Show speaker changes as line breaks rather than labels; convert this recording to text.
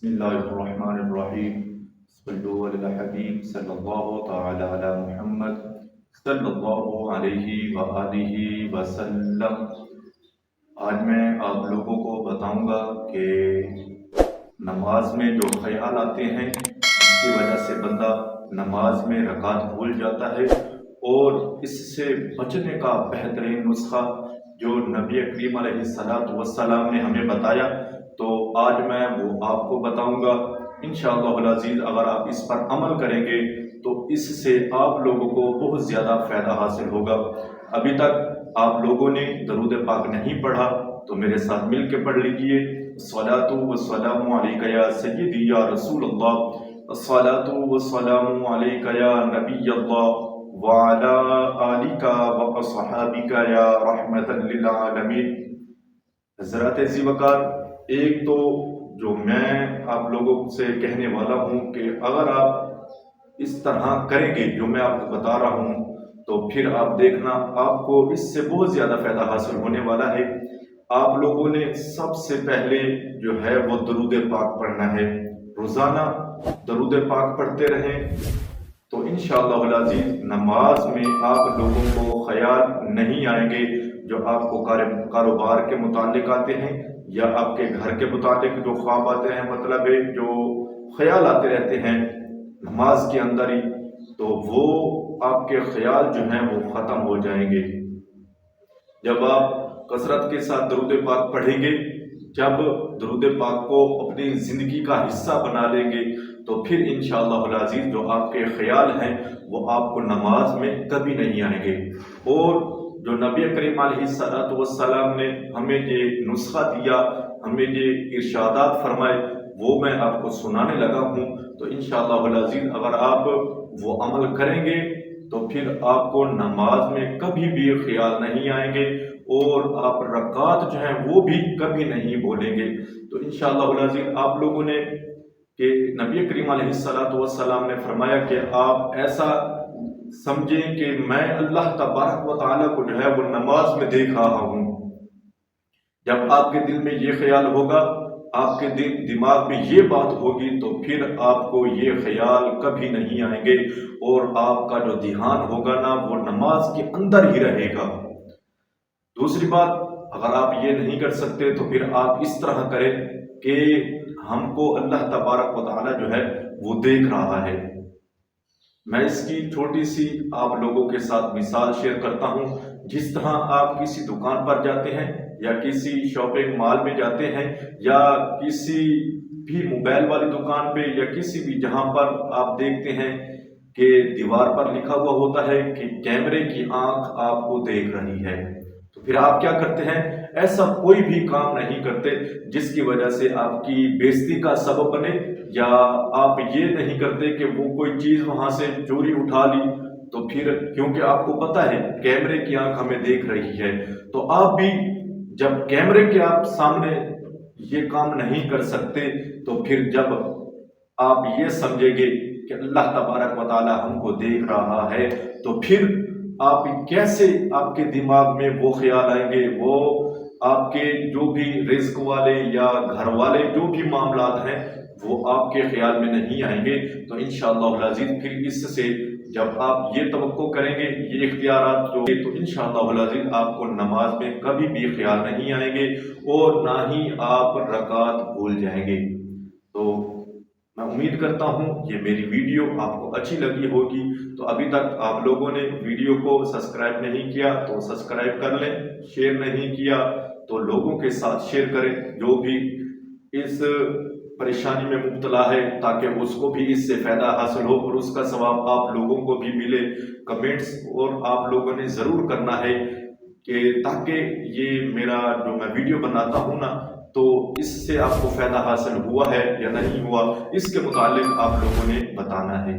बिस्मिल्लाहिर्रहमानिर्रहीम सल्लु अला हबीब सल्लल्लाहु तआला अला मुहम्मद सल्लल्लाहु अलैहि व आलिहि वसल्लम। आज मैं आप लोगों को बताऊंगा कि नमाज में जो ख्याल आते हैं इसकी वजह से बंदा नमाज में रकात भूल जाता है, और इससे बचने का बेहतरीन नुस्खा जो नबी करीम अलैहिस्सलातु वस्सलाम ने हमें बताया, तो आज मैं वो आपको बताऊंगा। इंशाअल्लाह अज़ीज़ अगर आप इस पर अमल करेंगे तो इससे आप लोगों को बहुत ज़्यादा फ़ायदा हासिल होगा। अभी तक आप लोगों ने दरूद पाक नहीं पढ़ा तो मेरे साथ मिल के पढ़ लीजिए। अस्सलातु वस्सलामु अलैका या सय्यदी या रसूल अल्लाह, अस्सलातु वस्सलामु अलैका या नबी अल्लाह व अला आलिका व अस्हाबिका या रहमतल लिल आलमीन। हज़रात अज़ीज़ वक़ार, एक तो जो मैं आप लोगों से कहने वाला हूँ कि अगर आप इस तरह करेंगे जो मैं आपको बता रहा हूँ तो फिर आप देखना आपको इससे बहुत ज़्यादा फ़ायदा हासिल होने वाला है। आप लोगों ने सबसे पहले जो है वो दरूद पाक पढ़ना है। रोज़ाना दरूद पाक पढ़ते रहें तो इंशाअल्लाह अज़ीज़ नमाज में आप लोगों को ख्याल नहीं आएंगे जो आपको कारोबार के मुतालिक आते हैं या आपके घर के मुतालिक जो ख्वाब आते हैं, मतलब है जो ख्याल आते रहते हैं नमाज के अंदर ही, तो वो आपके ख्याल जो हैं वो ख़त्म हो जाएंगे जब आप कसरत के साथ दरूद पाक पढ़ेंगे। जब दरूद पाक को अपनी ज़िंदगी का हिस्सा बना लेंगे तो फिर इंशाअल्लाह अज़ीज़ जो आपके ख्याल हैं वो आपको नमाज में कभी नहीं आएंगे। और जो नबी करीम अलैहिस्सलातु वस्सलाम ने हमें ये नुस्खा दिया, हमें ये इरशादात फरमाए, वो मैं आपको सुनाने लगा हूँ। तो इंशाअल्लाह अज़ीज़ अगर आप वो अमल करेंगे तो फिर आपको नमाज में कभी भी ख्याल नहीं आएंगे और आप रकात जो है वो भी कभी नहीं बोलेंगे। तो इंशाअल्लाह अज़ीज़ आप लोगों ने कि नबी करीम अलैहिस्सलातु वस्सलाम ने फरमाया कि आप ऐसा समझें कि मैं अल्लाह तबारक व तआला को जो है वो नमाज में देख रहा हूँ। जब आपके दिल में ये ख्याल होगा, आपके दिमाग में ये बात होगी, तो फिर आपको ये ख्याल कभी नहीं आएंगे और आपका जो ध्यान होगा ना वो नमाज के अंदर ही रहेगा। दूसरी बात, अगर आप ये नहीं कर सकते तो फिर आप इस तरह करें कि हमको अल्लाह तबारक व तआला जो है वो देख रहा है। मैं इसकी छोटी सी आप लोगों के साथ मिसाल शेयर करता हूँ। जिस तरह आप किसी दुकान पर जाते हैं या किसी शॉपिंग मॉल में जाते हैं या किसी भी मोबाइल वाली दुकान पे या किसी भी जहाँ पर आप देखते हैं कि दीवार पर लिखा हुआ होता है कि कैमरे की आंख आपको देख रही है, तो फिर आप क्या करते हैं? ऐसा कोई भी काम नहीं करते जिसकी वजह से आपकी बेइज्जती का सबब बने, या आप ये नहीं करते कि वो कोई चीज़ वहाँ से चोरी उठा ली तो फिर क्योंकि आपको पता है कैमरे की आंख हमें देख रही है, तो आप भी जब कैमरे के आप सामने ये काम नहीं कर सकते तो फिर जब आप ये समझेंगे कि अल्लाह तबारक व तआला हमको देख रहा है तो फिर आप कैसे आपके दिमाग में वो ख्याल आएंगे, वो आपके जो भी रिस्क वाले या घर वाले जो भी मामलात हैं वो आपके ख्याल में नहीं आएंगे। तो इंशाअल्लाह अज़ीज़ फिर इससे जब आप ये तवक्को करेंगे, ये इख्तियारात जो, तो इंशाअल्लाह अज़ीज़ आपको नमाज में कभी भी ख्याल नहीं आएंगे और ना ही आप रकात भूल जाएंगे। तो मैं उम्मीद करता हूँ ये मेरी वीडियो आपको अच्छी लगी होगी। तो अभी तक आप लोगों ने वीडियो को सब्सक्राइब नहीं किया तो सब्सक्राइब कर लें, शेयर नहीं किया तो लोगों के साथ शेयर करें जो भी इस परेशानी में मुब्तला है, ताकि उसको भी इससे फ़ायदा हासिल हो और उसका सवाब आप लोगों को भी मिले। कमेंट्स और आप लोगों ने ज़रूर करना है कि ताकि ये मेरा जो मैं वीडियो बनाता हूँ ना तो इससे आपको फ़ायदा हासिल हुआ है या नहीं हुआ, इसके मुतालिक आप लोगों ने बताना है।